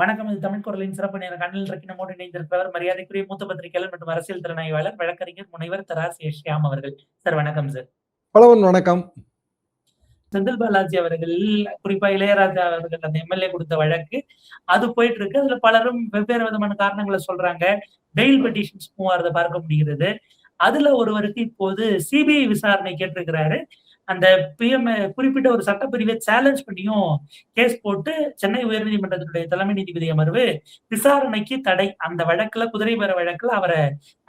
வணக்கம். இது தமிழ் குரலின் சிறப்பு நேரம். கண்ணில் ரத்தினமோடு இணைந்திருப்பவர் மரியாதைக்குரிய மூத்த பத்திரிகையாளர் மற்றும் அரசியல் திறனாய்வாளர் வழக்கறிஞர் முனைவர் தராசு ஷியாம் அவர்கள். சார் வணக்கம் சார். பலவன் வணக்கம். செந்தில் பாலாஜி அவர்கள், குறிப்பா இளையராஜா அவர்கள் அந்த எம்எல்ஏ கொடுத்த வழக்கு அது போயிட்டு இருக்கு. அதுல பலரும் வெவ்வேறு விதமான காரணங்களை சொல்றாங்க. பெயில் பெட்டிஷன்ஸ் மூவ் ஆறத பார்க்க முடிகிறது. அதுல ஒருவருக்கு இப்போது சிபிஐ விசாரணை கேட்டிருக்கிறாரு. அந்த குறிப்பிட்ட ஒரு சட்டப்பிரிவை சேலஞ்ச் பண்ணியும் கேஸ் போட்டு சென்னை உயர்நீதிமன்றத்தினுடைய தலைமை நீதிபதி அமர்வு விசாரணைக்கு தடை, அந்த வழக்குல குதிரை பேர வழக்குல அவரை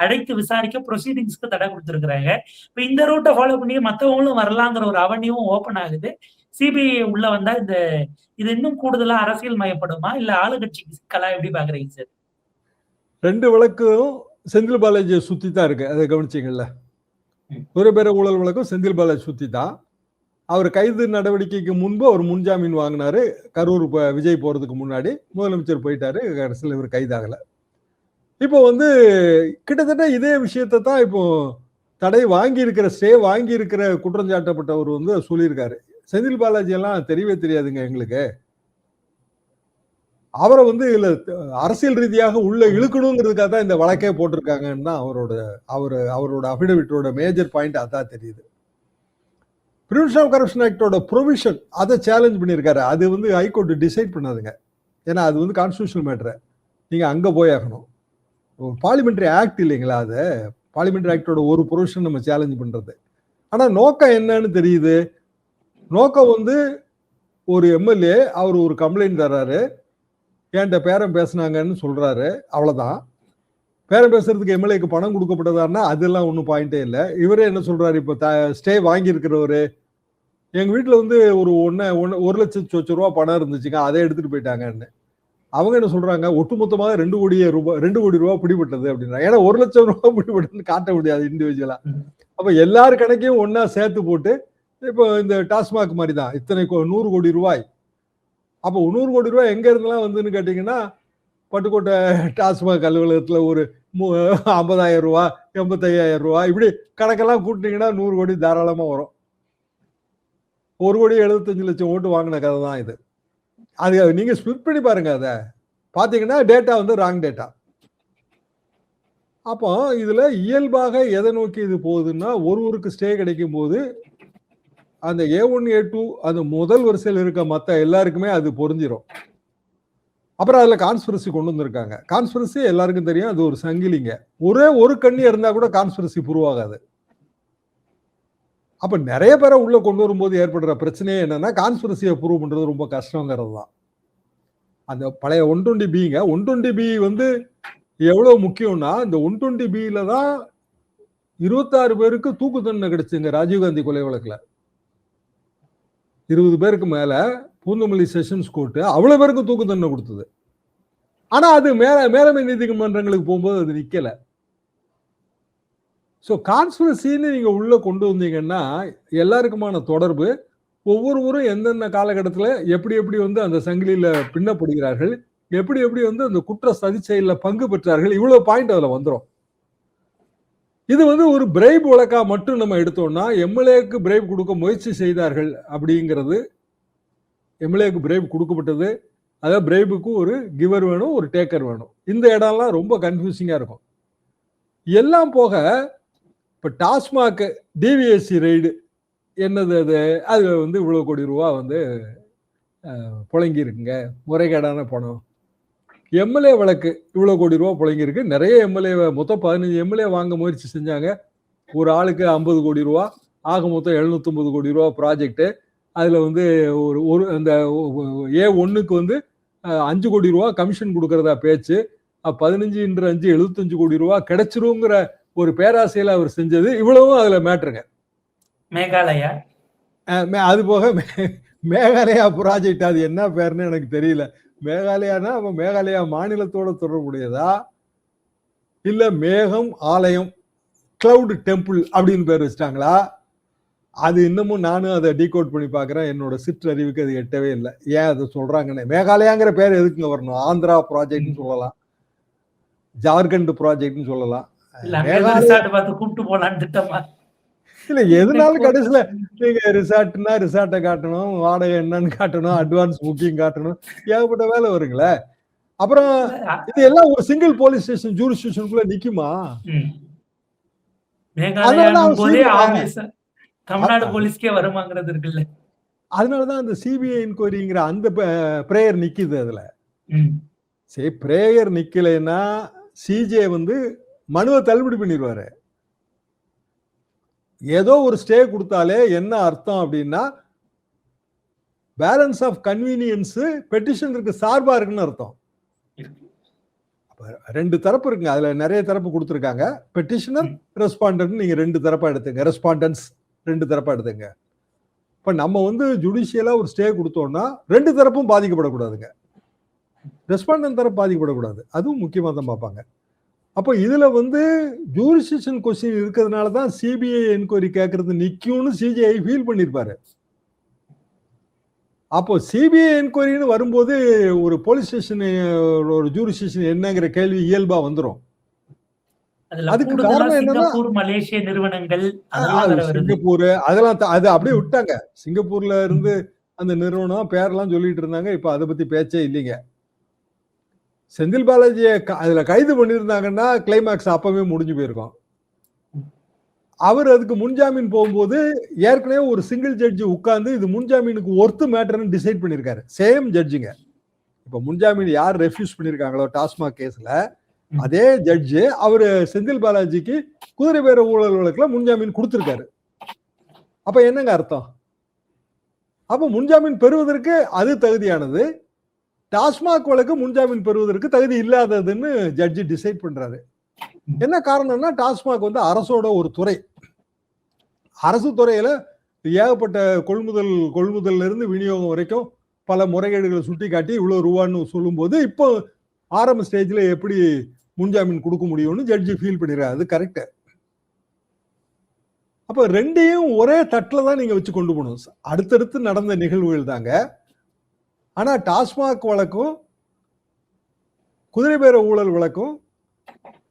அழைத்து விசாரிக்க ப்ரொசீடிங்ஸ்க்கு தடை கொடுத்திருக்கிறாங்க. இப்ப இந்த ரூட்டை ஃபாலோ பண்ணி மத்தவங்களும் வரலாங்கிற ஒரு அவனியும் ஓபன் ஆகுது. சிபிஐ உள்ள வந்தா இது இன்னும் கூடுதலா அரசியல் மயப்படுமா, இல்ல ஆளுங்கட்சிக்கு சிக்கலா, எப்படி பாக்குறீங்க சார்? ரெண்டு வழக்கும் செந்தில் பாலாஜியை சுத்தி தான் இருக்கு. அதை கவனிச்சிங்கல்ல, ஒரு பேர ஊழல் வழக்கம் செந்தில் பாலாஜி சுத்தி தான். அவர் கைது நடவடிக்கைக்கு முன்பு அவர் முன்ஜாமீன் வாங்கினாரு. கரூர் விஜய் போறதுக்கு முன்னாடி முதலமைச்சர் போயிட்டாரு. அரசியல் இவர் கைதாகல. இப்போ கிட்டத்தட்ட இதே விஷயத்தை தான் இப்போ தடை வாங்கி இருக்கிற, ஸ்டே வாங்கி இருக்கிற குற்றஞ்சாட்டப்பட்டவர் சொல்லியிருக்காரு. செந்தில் பாலாஜி எல்லாம் தெரியவே தெரியாதுங்க எங்களுக்கு, அவரை இதுல அரசியல் ரீதியாக உள்ள இழுக்கணுங்கிறதுக்காக தான் இந்த வழக்கே போட்டிருக்காங்கன்னு தான் அவரோட அபிடவிட்டோட மேஜர் பாயிண்ட் அதான் தெரியுது. பிரிவென்ஷன் ஆஃப் கரப்ஷன் ஆக்டோட ப்ரொவிஷன் அதை சேலஞ்ச் பண்ணியிருக்காரு. அது ஹைகோர்ட் டிசைட் பண்ணாதுங்க. ஏன்னா அது கான்ஸ்டியூஷனல் மேட்டர், நீங்க அங்க போய் ஆகணும். பார்லிமெண்டரி ஆக்ட் இல்லைங்களா, அது பார்லிமெண்டரி ஆக்டோட ஒரு ப்ரொவிஷன் நம்ம சேலஞ்ச் பண்றது. ஆனா நோக்கம் என்னன்னு தெரியுது. நோக்கம் ஒரு எம்எல்ஏ அவர் ஒரு கம்ப்ளைண்ட் தர்றாரு, என்கிட்ட பேரம் பேசினாங்கன்னு சொல்றாரு, அவ்வளவுதான். பேரம் பேசுறதுக்கு எம்எல்ஏக்கு பணம் கொடுக்கப்பட்டதான்னா அதெல்லாம் ஒன்றும் பாயிண்டே இல்லை. இவரே என்ன சொல்றாரு, இப்போ ஸ்டே வாங்கியிருக்கிறவரு, எங்க வீட்டுல ஒரு 1,00,00,000 பணம் இருந்துச்சுங்க, அதை எடுத்துட்டு போயிட்டாங்கன்னு. அவங்க என்ன சொல்றாங்க, ஒட்டுமொத்தமாக 2 கோடி ரூபாய் பிடிபட்டது அப்படின்னா. ஏன்னா 1,00,000 பிடிபட்டதுன்னு காட்ட முடியாது இண்டிவிஜுவலா. அப்ப எல்லாரு கணக்கையும் ஒன்னா சேர்த்து போட்டு, இப்போ இந்த டாஸ்மாக் மாதிரி தான் இத்தனை 100 கோடி ரூபாய். அப்போ 100 கோடி ரூபாய் எங்க இருந்தெல்லாம் கேட்டீங்கன்னா, பட்டுக்கோட்டை டாஸ்மாக் அலுவலகத்துல ஒரு 50,000 ரூபாய், 85,000 ரூபாய், இப்படி கணக்கெல்லாம் கூட்டினீங்கன்னா 100 கோடி தாராளமா வரும். 1,75,00,000 ஓட்டு வாங்கின கதை தான் இது. அது நீங்க ஸ்பிளிட் பண்ணி பாருங்க, அதை பாத்தீங்கன்னா டேட்டா ராங் டேட்டா. அப்போ இதுல இயல்பாக எதை நோக்கி இது போகுதுன்னா, ஒருவருக்கு ஸ்டே கிடைக்கும் போது அந்த A1 A2 அந்த முதல் வரிசையில் இருக்க மத்த எல்லாருக்குமே அது பொருந்திரும். அப்புறம் அதுல கான்ஸ்பிரசி கொண்டு வந்திருக்காங்க. கான்ஸ்பிரசி எல்லாருக்கும் தெரியும், அது ஒரு சங்கிலிங்க. ஒரே ஒரு கண்ணி இருந்தா கூட கான்ஸ்பிரசி ப்ரூவ் ஆகாது. அப்ப நிறைய பேரை உள்ள கொண்டு வரும்போது ஏற்படுற பிரச்சனையே என்னன்னா, கான்ஸ்பிரசியை ப்ரூவ் பண்றது ரொம்ப கஷ்டங்கிறது தான். அந்த பழைய 120B 120B எவ்வளவு முக்கியம்னா, இந்த 120B தான் 26 பேருக்கு தூக்கு தண்டனை கிடைச்சுங்க ராஜீவ்காந்தி கொலை வழக்குல. 20 பேருக்கு மேல பூந்தமல்லி செஷன்ஸ் கோர்ட்டு அவ்வளவு பேருக்கு தூக்கு தண்டனை கொடுத்தது. ஆனா அது மேலமை நீதிமன்றங்களுக்கு போகும்போது அது நிக்கல. சோ கான்ஸ்பிரசின்னு நீங்க உள்ள கொண்டு வந்தீங்கன்னா, எல்லாருக்குமான தொடர்பு, ஒவ்வொருவரும் எந்தெந்த காலகட்டத்துல எப்படி அந்த சங்கிலியில பின்னப்படுகிறார்கள், எப்படி அந்த குற்ற சதி செயல்ல பங்கு பெற்றார்கள், இவ்வளவு பாயிண்ட் அதுல வந்துடும். இது ஒரு பிரைப் வழக்கா மட்டும் நம்ம எடுத்தோம்னா, எம்எல்ஏக்கு பிரைப் கொடுக்க முயற்சி செய்தார்கள் அப்படிங்கிறது, எம்எல்ஏக்கு பிரைப் கொடுக்கப்பட்டது, அதாவது பிரைபுக்கு ஒரு கிவர் வேணும், ஒரு டேக்கர் வேணும். இந்த இடம்லாம் ரொம்ப கன்ஃபியூசிங்கா இருக்கும். எல்லாம் போக இப்ப டாஸ்மாக் டிவிஎஸ்சி ரைடு என்னது, அது இவ்வளவு கோடி ரூபா புழங்கி இருக்குங்க, முறைகேடான பணம். எம்எல்ஏ வழக்கு இவ்வளவு கோடி ரூபா புழங்கி இருக்கு. நிறைய எம்எல்ஏ, மொத்தம் 15 எம்எல்ஏ வாங்க முயற்சி செஞ்சாங்க. ஒரு ஆளுக்கு 50 கோடி ரூபா, ஆக மொத்தம் 750 கோடி ரூபா ப்ராஜெக்ட். அதுல ஒரு அந்த A1க்கு 5 கோடி ரூபா கமிஷன் கொடுக்கறதா பேச்சு. 15 × 5 75 கோடி ரூபா கிடைச்சிருங்கிற ஒரு பேராசையில அவர் செஞ்சது. இவ்வளவும் அதுல மேட்டருங்க. மேகாலயா, அது போக மேகாலயா ப்ராஜெக்ட், அது என்ன பேருன்னு எனக்கு தெரியல. மேகாலயானா மேகாலயா மாநிலத்தோட தொடர்புடையதா, இல்ல மேகம் ஆலயம் கிளவுட் டெம்பிள் அப்படின்னு பேர் வச்சிட்டாங்களா? அது இன்னமும் நானும் அதை டீகோட் பண்ணி பாக்குறேன். என்னோட சிற்றறிவுக்கு அது எட்டவே இல்லை. ஏன் அதை சொல்றாங்கன்னு. மேகாலயாங்கிற பேர் எதுக்குங்க வரணும்? ஆந்திரா ப்ராஜெக்ட்னு சொல்லலாம், ஜார்க்கண்ட் ப்ராஜெக்ட்னு சொல்லலாம். இல்ல எதுனாலும் கடைசியில நீங்க ரிசார்ட்னா ரிசார்ட்டை காட்டணும், வாடகை என்னன்னு காட்டணும், அட்வான்ஸ் புக்கிங் காட்டணும், ஏகப்பட்ட வேலை வருங்களே. அப்புறம் இல்ல, இது எல்லாம் ஒரு சிங்கிள் போலீஸ் ஸ்டேஷன் ஜூரிஸ்டிக்ஷனுக்குள்ள நிக்குமா? ம். அதனாலதான் மேகாலயான்னும் அவர் போதே ஆப்வியஸா தமிழ்நாடு அ- போலீஸ்க்கே வருமாங்கிறது இருக்குல்ல. அதனாலதான் அந்த சிபிஐ என்கொயரிங்கிற அந்த பிரேயர் நிக்குது அதுல. ம். சரி, பிரேயர் நிக்கலைன்னா சிஜே வந்து மனுவை தள்ளுபடி பண்ணிடுவாரு. ஏதோ ஒரு ஸ்டே கொடுத்தாலே என்ன அர்த்தம் அப்படின்னா பேலன்ஸ் ஆஃப் கன்வீனியன்ஸ் பெட்டிஷனருக்கு சார்பா இருக்குன்னு அர்த்தம். ரெண்டு தரப்பு இருக்குங்க, அதுல நிறைய தரப்பு கொடுத்துருக்காங்க. பெட்டிஷனர், ம். ரெஸ்பாண்டன்ட் நீங்க ரெண்டு தரப்பா எடுத்துங்க, ரெஸ்பாண்டன்ஸ் ரெண்டு தரப்பா எடுத்துங்க. இப்ப நம்ம வந்து ஜுடிஷியலா ஒரு ஸ்டே கொடுத்தோம்னா ரெண்டு தரப்பும் பாதிக்கப்படக்கூடாதுங்க. ரெஸ்பாண்டன்ட் தரப்பு பாதிக்கப்படக்கூடாது, அதுவும் முக்கியமா தான் பார்ப்பாங்க. அப்போ இதுல வந்து ஜூரிஸ்டிக்ஷன் கொஸ்டின் இருக்கிறதுனால தான் சிபிஐ என்கொயரி கேட்கறது நிக்கும்னு சிஜிஐ ஃபீல் பண்ணிருப்பாரு. அப்போ சிபிஐ என்கொயரின்னு வரும்போது ஒரு போலீஸ் ஸ்டேஷன், ஒரு ஜூரிஸ்டிக்ஷன் என்னங்கிற கேள்வி இயல்பா வந்துடும். அதுல அதுக்கு கூடுதலா காரணம் என்னன்னா சிங்கப்பூர், மலேசிய நிறுவனங்கள் அதெல்லாம் வேற வருது. சிங்கப்பூர் அதெல்லாம் அது அப்படியே விட்டாங்க. சிங்கப்பூர்ல இருந்து அந்த நிறுவனம் பேரெல்லாம் சொல்லிட்டு இருந்தாங்க, இப்ப அதை பத்தி பேச்சே இல்லைங்க. செந்தில் பாலாஜியை அதுல கைது பண்ணியிருந்தாங்கன்னா கிளைமேக்ஸ் அப்பவே முடிஞ்சு போயிருக்கும். அவர் அதுக்கு முன்ஜாமீன் போகும்போது ஏற்கனவே ஒரு சிங்கிள் ஜட்ஜி உட்கார்ந்து இது முன்ஜாமீனுக்கு ஒர்த்து மேட்டர்னு டிசைட் பண்ணிருக்காரு. சேம் ஜட்ஜுங்க. இப்ப முன்ஜாமீன் யார் ரெஃப்யூஸ் பண்ணிருக்காங்களோ டாஸ்மாக் கேஸ்ல, அதே ஜட்ஜு அவரு செந்தில் பாலாஜிக்கு குதிரை பேர ஊழல் வழக்குல முன்ஜாமீன் கொடுத்திருக்காரு. அப்ப என்னங்க அர்த்தம்? அப்ப முன்ஜாமீன் பெறுவதற்கு அது தகுதியானது, டாஸ்மாக் வழக்கு முன்ஜாமீன் பெறுவதற்கு தகுதி இல்லாததுன்னு ஜட்ஜி டிசைட் பண்றாரு. என்ன காரணம்னா டாஸ்மாக் வந்து அரசோட ஒரு துறை. அரசு துறையில ஏகப்பட்ட கொள்முதல்ல இருந்து விநியோகம் வரைக்கும் பல முறைகேடுகளை சுட்டி காட்டி இவ்வளவு ரூபான்னு சொல்லும் போது இப்போ ஆரம்ப ஸ்டேஜ்ல எப்படி முன்ஜாமீன் கொடுக்க முடியும்னு ஜட்ஜி ஃபீல் பண்ணிடுறாரு. அது கரெக்ட். அப்ப ரெண்டையும் ஒரே தட்டுல தான் நீங்க வச்சு கொண்டு போகணும். அடுத்தடுத்து நடந்த நிகழ்வுகள் தாங்க. ஆனா டாஸ்மாக் வழக்கும் குதிரை பேர ஊழல் வழக்கும்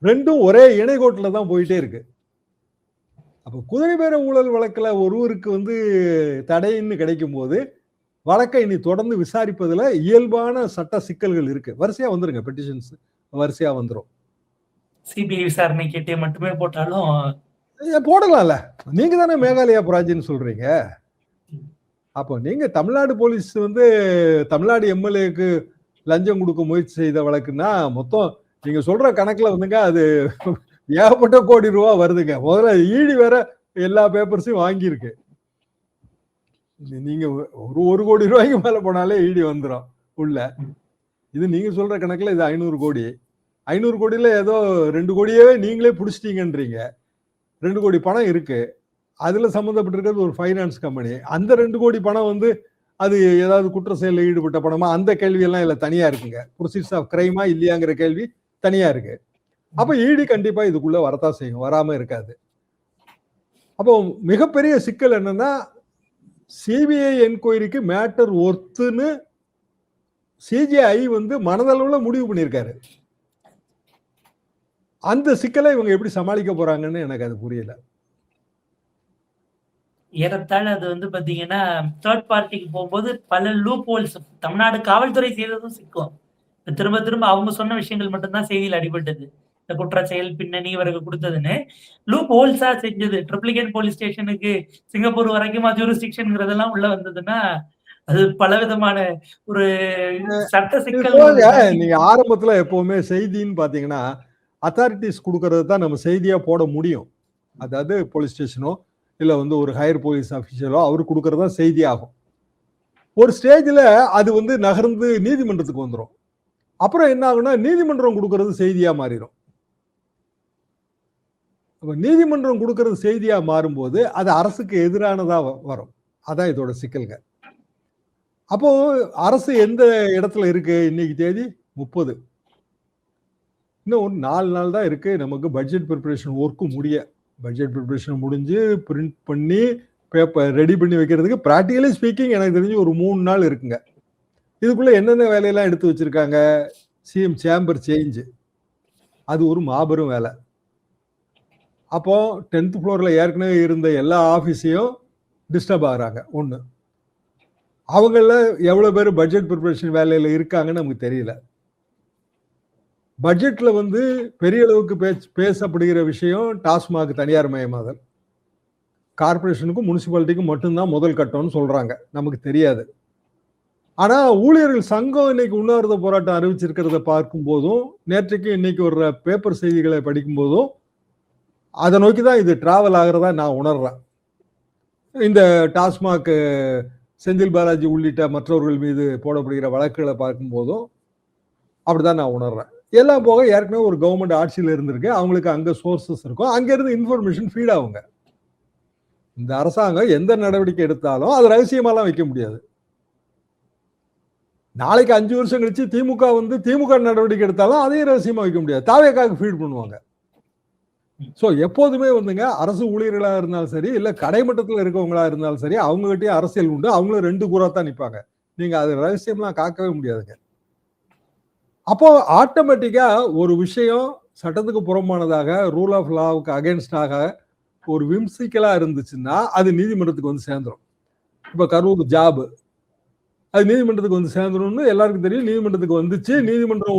ரெண்டும் ஒரே இணைகோட்டில் தான் போயிட்டே இருக்கு. அப்போ குதிரை பேர ஊழல் வழக்குல ஒருவருக்கு வந்து தடைன்னு கிடைக்கும் போது வழக்கை இனி தொடர்ந்து விசாரிப்பதுல இயல்பான சட்ட சிக்கல்கள் இருக்கு. வரிசையா வந்துருங்க, பெட்டிஷன்ஸ் வரிசையா வந்துடும். சிபிஐ விசாரணை கேட்டே மட்டுமே போட்டாலும் போடலாம்ல. நீங்க தானே மேகாலயா புராஜின்னு சொல்றீங்க. அப்போ நீங்க தமிழ்நாடு போலீஸ் வந்து தமிழ்நாடு எம்எல்ஏக்கு லஞ்சம் கொடுக்க முயற்சி செய்த வழக்குன்னா மொத்தம் நீங்க சொல்ற கணக்குல வந்துங்க அது ஏகப்பட்ட கோடி ரூபா வருதுங்க. முதல்ல ஈடி வேற எல்லா பேப்பர்ஸையும் வாங்கியிருக்கு. நீங்க ஒரு கோடி ரூபாய்க்கு மேல போனாலே ஈடி வந்துடும் உள்ள. இது நீங்க சொல்ற கணக்குல இது 500 கோடி. 500 கோடியில ஏதோ 2 கோடியே நீங்களே புடிச்சிட்டீங்கன்றீங்க. 2 கோடி பணம் இருக்கு. அதுல சம்மந்தப்பட்டிருக்கிறது ஒரு ஃபைனான்ஸ் கம்பெனி. அந்த 2 கோடி பணம் வந்து அது ஏதாவது குற்ற செயலில் ஈடுபட்ட பணமா, அந்த கேள்வி எல்லாம் இல்ல தனியா இருக்குங்க. ப்ரொசீஜர்ஸ் ஆஃப் கிரைமா இல்லையாங்கிற கேள்வி தனியா இருக்கு. அப்ப ஈடி கண்டிப்பா இதுக்குள்ள வரத்தான் செய்யும், வராம இருக்காது. அப்போ மிகப்பெரிய சிக்கல் என்னன்னா சிபிஐ என்கொயரிக்கு மேட்டர் ஒர்த்துன்னு சிஜிஐ வந்து மனதளவுல முடிவு பண்ணியிருக்காரு. அந்த சிக்கலை இவங்க எப்படி சமாளிக்க போறாங்கன்னு எனக்கு அது புரியல. ஏறத்தாழ அது வந்து பாத்தீங்கன்னா தேர்ட் பார்ட்டிக்கு போகும்போது பல லூப் ஹோல்ஸ் தமிழ்நாடு காவல்துறை செய்ததும் சிக்கும். திரும்ப திரும்ப அவங்க சொன்ன விஷயங்கள் மட்டும்தான் செய்தியில் அடிபட்டது. இந்த குற்ற செயல் பின்னணி இவருக்கு கொடுத்ததுன்னு லூப் ஹோல்ஸா செஞ்சது. ட்ரிப்ளிகேட் போலீஸ் ஸ்டேஷனுக்கு சிங்கப்பூர் வரைக்கும் ஜூரிஸ்டிக்ஷன்ங்கிறதெல்லாம் உள்ள வந்ததுன்னா அது பலவிதமான ஒரு சட்ட சிக்கல். நீங்க ஆரம்பத்துல எப்பவுமே செய்தின்னு பாத்தீங்கன்னா அத்தாரிட்டிஸ் கொடுக்கறது தான் நம்ம செய்தியா போட முடியும். அதாவது போலீஸ் ஸ்டேஷனோ இல்ல வந்து ஒரு ஹையர் போலீஸ் ஆபீசரோ அவரு கொடுக்கறதா செய்தி ஆகும். ஒரு ஸ்டேஜ்ல அது வந்து நகர்ந்து நீதிமன்றத்துக்கு வந்துடும். அப்புறம் என்ன ஆகும்னா நீதிமன்றம் கொடுக்கறது செய்தியா மாறிடும். நீதிமன்றம் கொடுக்கறது செய்தியா மாறும்போது அது அரசுக்கு எதிரானதா வரும். அதான் இதோட சிக்கல்ங்க. அப்போ அரசு எந்த இடத்துல இருக்கு? இன்னைக்கு தேதி 30. இன்னும் ஒரு 4 நாள் தான் இருக்கு நமக்கு பட்ஜெட் ப்ரிப்பரேஷன் ஒர்க்கு முடிய. பட்ஜெட் ப்ரிப்பரேஷன் முடிஞ்சு பிரிண்ட் பண்ணி பேப்பர் ரெடி பண்ணி வைக்கிறதுக்கு ப்ராக்டிகலி ஸ்பீக்கிங் எனக்கு தெரிஞ்சு ஒரு 3 நாள் இருக்குங்க. இதுக்குள்ள என்னென்ன வேலையெல்லாம் எடுத்து வச்சிருக்காங்க? சிஎம் சேம்பர் சேஞ்ச், அது ஒரு மாபெரும் வேலை. அப்போ 10th ஃப்ளோர்ல ஏற்கனவே இருந்த எல்லா ஆஃபீஸையும் டிஸ்டர்ப் ஆகுறாங்க. ஒன்று, அவங்கள எவ்வளவு பேர் பட்ஜெட் ப்ரிப்பரேஷன் வேலையில இருக்காங்கன்னு நமக்கு தெரியல. பட்ஜெட்ல வந்து பெரிய அளவுக்கு பேசப்படுகிற விஷயம் டாஸ்மாக் தனியார் மயமாதல். கார்பரேஷனுக்கும் முனிசிபாலிட்டிக்கும் மட்டும்தான் முதல் கட்டம்னு சொல்றாங்க, நமக்கு தெரியாது. ஆனா ஊழியர்கள் சங்கம் இன்னைக்கு உண்ணாவிரத போராட்டம் அறிவிச்சிருக்கிறத பார்க்கும் போதும், நேற்றைக்கு இன்னைக்கு ஒரு பேப்பர் செய்திகளை படிக்கும் போதும் அதை நோக்கி தான் இது டிராவல் ஆகிறதா நான் உணர்றேன். இந்த டாஸ்மாக் செந்தில் பாலாஜி உள்ளிட்ட மற்றவர்கள் மீது போடப்படுகிற வழக்குகளை பார்க்கும் போதும் அப்படிதான் நான் உணர்றேன். எல்லாம் போக ஏற்கனவே ஒரு கவர்மெண்ட் ஆட்சியில் இருந்திருக்கு, அவங்களுக்கு அங்க சோர்சஸ் இருக்கும், அங்க இருந்து இன்ஃபர்மேஷன் ஃபீட் ஆகுங்க. இந்த அரசாங்கம் எந்த நடவடிக்கை எடுத்தாலும் அது ரகசியமாலாம் வைக்க முடியாது. நாளைக்கு 5 வருஷம் கழிச்சு திமுக நடவடிக்கை எடுத்தாலும் அதையும் ரகசியமா வைக்க முடியாது, தாவேக்காவுக்கு ஃபீட் பண்ணுவாங்க. ஸோ எப்போதுமே வந்துங்க அரசு ஊழியர்களா இருந்தாலும் சரி, இல்ல கடைமட்டத்தில் இருக்கவங்களா இருந்தாலும் சரி, அவங்ககிட்டயும் அரசியல் உண்டு, அவங்களும் 2 கூறாத்தான் நிற்பாங்க. நீங்க அது ரகசியம்லாம் காக்கவே முடியாதுங்க. அப்போ ஆட்டோமேட்டிக்கா ஒரு விஷயம் சட்டத்துக்கு புறம்பானதாக, ரூல் ஆஃப் லாவுக்கு அகேன்ஸ்டாக ஒரு விம்சிக்கலா இருந்துச்சுன்னா அது நீதிமன்றத்துக்கு வந்து சேர்ந்துடும். இப்ப கரூர் ஜாப் அது நீதிமன்றத்துக்கு வந்து சேர்ந்துரும்னு எல்லாருக்கும் தெரியும். நீதிமன்றத்துக்கு வந்துச்சு, நீதிமன்றம்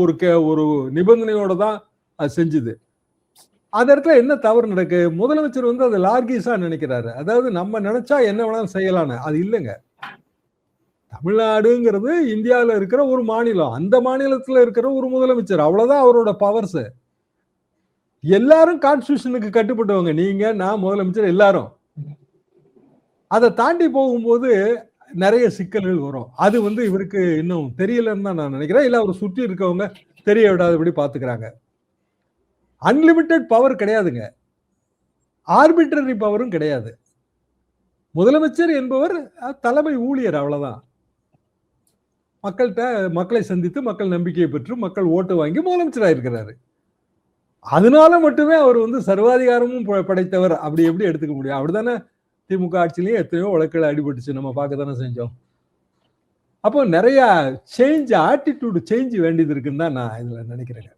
ஒரு நிபந்தனையோட தான் அது செஞ்சுது. அந்த இடத்துல என்ன தவறு நடக்கு? முதலமைச்சர் வந்து அதை லார்கிஸா நினைக்கிறாரு. அதாவது நம்ம நினைச்சா என்ன வேணாலும் செய்யலான்னு. அது இல்லைங்க. தமிழ்நாடுங்கிறது இந்தியாவில் இருக்கிற ஒரு மாநிலம், அந்த மாநிலத்தில் இருக்கிற ஒரு முதலமைச்சர், அவ்வளவுதான் அவரோட பவர்ஸ். எல்லாரும் கான்ஸ்டிடியூஷனுக்கு கட்டுப்பட்டவங்க, நீங்க நான் முதலமைச்சர் எல்லாரும். அதை தாண்டி போகும்போது நிறைய சிக்கல்கள் வரும். அது வந்து இவருக்கு இன்னும் தெரியலன்னு தான் நான் நினைக்கிறேன். இல்ல அவர் சுற்றி இருக்கவங்க தெரிய விடாதபடி பாத்துக்கிறாங்க. அன்லிமிட்டெட் பவர் கிடையாதுங்க, ஆர்பிட்ரரி பவரும் கிடையாது. முதலமைச்சர் என்பவர் தலைமை ஊழியர், அவ்வளவுதான். மக்களை சந்தித்து மக்கள் நம்பிக்கையை பெற்று மக்கள் ஓட்டு வாங்கி முதலமைச்சராக இருக்கிறாரு. அதனால மட்டுமே அவர் வந்து சர்வாதிகாரமும் படைத்தவர் அப்படி எப்படி எடுத்துக்க முடியும்? அப்படித்தானே திமுக ஆட்சியிலையும் எத்தனையோ வழக்குகள் அடிபட்டுச்சு, நம்ம பார்க்க தானே செஞ்சோம். அப்போ நிறைய ஆட்டிடியூட் சேஞ்ச் வேண்டியது இருக்குன்னு தான் நான் இதுல நினைக்கிறேன்.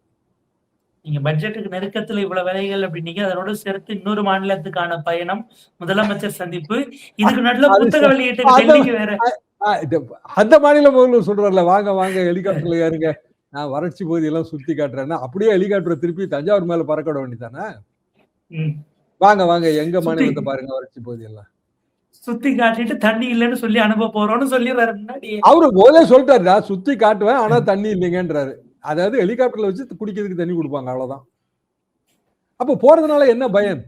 நீங்க பட்ஜெட்டுக்கு நெருக்கத்துல இவ்வளவு வேலைகள் அப்படின்னீங்க, அதனோட சேர்த்து இன்னொரு மாநிலத்துக்கான பயணம், முதலமைச்சர் சந்திப்பு, இதுக்கு நடுவில் புத்தக வெளியீட்டு டெல்லிக்கு வேற. அந்த மாநில முதல்வர் சொல்றாருல, வாங்க வாங்க ஹெலிகாப்டர்ல ஏறுங்க, நான் வறட்சி பகுதியெல்லாம் சுத்தி காட்டுறேன்னா, அப்படியே ஹெலிகாப்டர் திருப்பி தஞ்சாவூர் மேல பறக்க விட வேண்டியதானே? வாங்க வாங்க எங்க மாநிலத்தை பாருங்க, வறட்சி பகுதியெல்லாம் சுத்தி காட்டிட்டு தண்ணி இல்லைன்னு சொல்லி அனுப்ப போறோம்னு சொல்லிடுறாரு. முன்னாடி அவரு முதல்ல சொல்லிட்டாருடா, சுத்தி காட்டுவேன் ஆனா தண்ணி இல்லைங்கன்றாரு. அதாவது ஹெலிகாப்டர்ல வச்சு குடிக்கிறதுக்கு தண்ணி கொடுப்பாங்க, அவ்வளவுதான். அப்ப போறதுனால என்ன பயன்?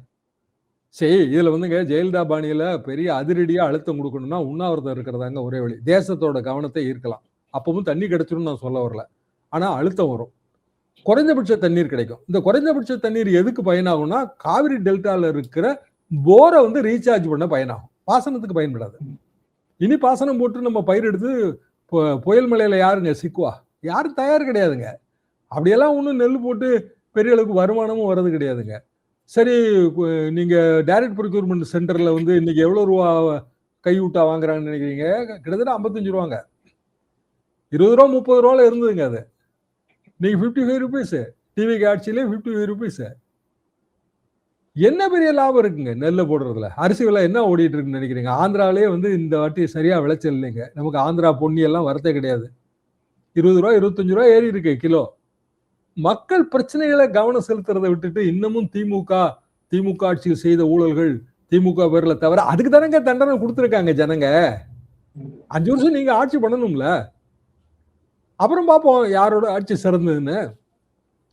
சரி, இதுல வந்துங்க ஜெயலலிதா பாணியில பெரிய அதிரடியா அழுத்தம் கொடுக்கணும்னா உண்ணாவிரதம் இருக்கிறதாங்க ஒரே வழி. தேசத்தோட கவனத்தை ஈர்க்கலாம். அப்பவும் தண்ணி கிடைச்சிடும் நான் சொல்ல வரல, ஆனா அழுத்தம் வரும். குறைந்தபட்ச தண்ணீர் கிடைக்கும். இந்த குறைந்தபட்ச தண்ணீர் எதுக்கு பயனாகும்னா, காவிரி டெல்டால இருக்கிற போரை வந்து ரீசார்ஜ் பண்ண பயனாகும், பாசனத்துக்கு பயன்படாது. இனி பாசனம் போட்டு நம்ம பயிர் எடுத்து புயல் மலையில யாருங்க சிக்குவா? யாரும் தயார் கிடையாதுங்க. அப்படியெல்லாம் ஒன்றும் நெல் போட்டு பெரிய அளவுக்கு வருமானமும் வர்றது கிடையாதுங்க. சரி, நீங்க டைரக்ட் ப்ரொக்யூர்மெண்ட் சென்டர்ல வந்து இன்னைக்கு எவ்வளவு ரூபா கையூட்டா வாங்குறாங்கன்னு நினைக்கிறீங்க? கிட்டத்தட்ட 55 ரூபாங்க. 20 ரூபா 30 ரூபால இருந்ததுங்க. அது நீங்க 55 ருபீஸ், டிவி ஆட்சியிலே 55 ருபீஸ். என்ன பெரிய லாபம் இருக்குங்க நெல்லை போடுறதுல? அரிசி விலை என்ன ஓடிட்டு இருக்குன்னு நினைக்கிறீங்க? ஆந்திராவிலே வந்து இந்த வாட்டி சரியா விளைச்சல் இல்லைங்க. நமக்கு ஆந்திரா பொன்னி எல்லாம் வரதே கிடையாது. 20 ரூபா 25 ரூபா ஏறி இருக்கு கிலோ. மக்கள் பிரச்சனைகளை கவனம் செலுத்துறதை விட்டுட்டு இன்னமும் திமுக ஆட்சியில் செய்த ஊழல்கள், திமுக பேர்ல தவிர, அதுக்கு தானங்க தண்டனை கொடுத்துருக்காங்க ஜனங்க. 5 வருஷம் நீங்க ஆட்சி பண்ணணும்ல, அப்புறம் பார்ப்போம் யாரோட ஆட்சி சிறந்ததுன்னு.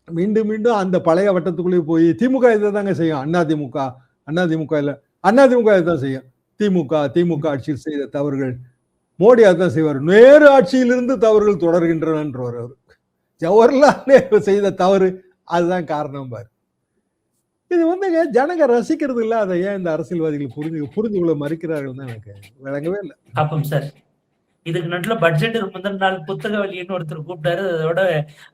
மீண்டும் மீண்டும் அந்த பழைய வட்டத்துக்குள்ளேயே போய் திமுக இதை தாங்க செய்யும். அதிமுக இல்ல, அதிமுக இதான் செய்யும். திமுக ஆட்சியில் செய்த தவறுகள் மோடி அதான் செய்வார். நேரு ஆட்சியிலிருந்து தவறுகள் தொடர்கின்றனர். ஜவஹர்லால் நேரு செய்த தவறு அதுதான் காரணம் பாரு. இது வந்துங்க ஜனங்க ரசிக்கிறது இல்ல. அதை ஏன் இந்த அரசியல்வாதிகள் புரிந்து கொள்ள மறுக்கிறார்கள் தான் எனக்கு விளங்கவே இல்லை. அப்பம் சார், இதுக்கு நடுவில் பட்ஜெட்டுக்கு முந்தின நாள் புத்தக வெளியின்னு ஒருத்தர் கூப்பிட்டாரு, அதோட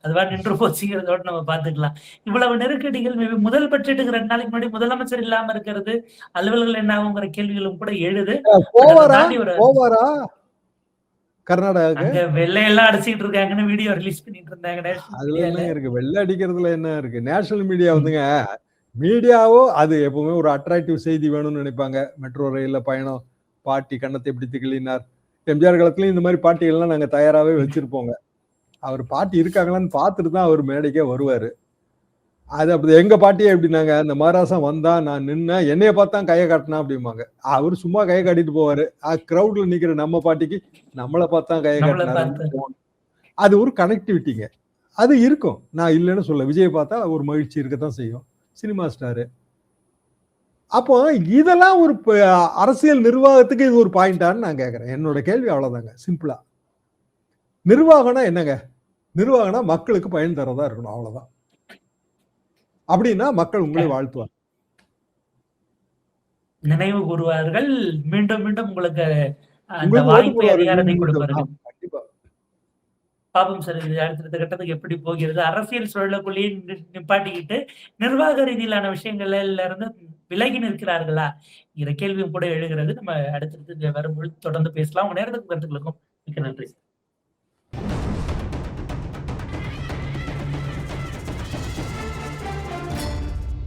அதுவா நின்று போச்சுங்கிறதோட நம்ம பாத்துக்கலாம். இவ்வளவு நெருக்கடிகள் முதல் பட்ஜெட்டுக்கு 2 நாளைக்கு முன்னாடி முதலமைச்சர் இல்லாம இருக்கிறது, அலுவலர்கள் என்ன ஆகுங்கிற கேள்விகளும் கூட எழுது. போவாரா கர்நாடகா? வெள்ளையெல்லாம் அடிச்சுட்டு இருக்காங்கன்னு வீடியோ ரிலீஸ் பண்ணிட்டு இருந்தாங்க. அதுல என்ன இருக்கு? வெள்ளை அடிக்கிறதுல என்ன இருக்கு? நேஷனல் மீடியா வந்துங்க, மீடியாவோ அது எப்பவுமே ஒரு அட்ராக்டிவ் செய்தி வேணும்னு நினைப்பாங்க. மெட்ரோ ரயில்ல பயணம், பாட்டி கண்ணத்தை பிடித்து கிள்ளினார். எம்ஜிஆர் காலத்துலயும் இந்த மாதிரி பாட்டிகள்லாம் நாங்க தயாராகவே வச்சிருப்போங்க. அவர் பாட்டி இருக்காங்களான்னு பார்த்துட்டு தான் அவர் மேடைக்கே வருவாரு. அது அப்படி எங்க பாட்டியே எப்படின்னாங்க, அந்த மகாராசா வந்தா நான் நின்னா என்னைய பார்த்தா கையை காட்டினா அப்படிம்பாங்க. அவர் சும்மா கையை காட்டிட்டு போவாரு. கிரௌட்ல நிக்கிற நம்ம பாட்டிக்கு நம்மளை பார்த்தா கையை நம்மள காட்டினாரு. பார்த்து அது ஒரு கனெக்டிவிட்டிங்க. அது இருக்கும். நான் இல்லைன்னு சொல்ல. விஜய் பார்த்தா ஒரு மகிழ்ச்சி இருக்கத்தான் செய்யும். Cinema star. அப்போ இதெல்லாம் ஒரு அரசியல் நிர்வாகத்துக்கு இது ஒரு பாயிண்டான்னு நான் கேட்கிறேன். என்னோட கேள்வி அவ்வளவுதாங்க. சிம்பிளா. நிர்வாகம்னா என்னங்க? நிர்வாகம்னா மக்களுக்கு பயன் தரதா இருக்கணும். அவ்வளவுதான். அப்படின்னா மக்கள் உங்களை வாழ்த்துவாங்க. நினைவு கூறுவார்கள். மீண்டும் மீண்டும் உங்களுக்கு அந்த உங்களுக்கு ஓட்டு வாய்ப்பை போடுவாரு. அதிகாரத்தை கொடுப்பார்கள். கண்டிப்பா. பாப்போம் சார், இது அடுத்தடுத்த கட்டத்துக்கு எப்படி போகிறது? அரசியல் சூழலுக்குள்ளேயே நிப்பாட்டிக்கிட்டு நிர்வாக ரீதியிலான விஷயங்கள்ல இருந்து விலகி நிற்கிறார்களா? கேள்வியும் கூட எழுகிறது. நம்ம அடுத்தடுத்து வரும்பொழுது தொடர்ந்து பேசலாம். உங்க நேரத்துக்கும் கருத்துக்களுக்கும் மிக்க நன்றி.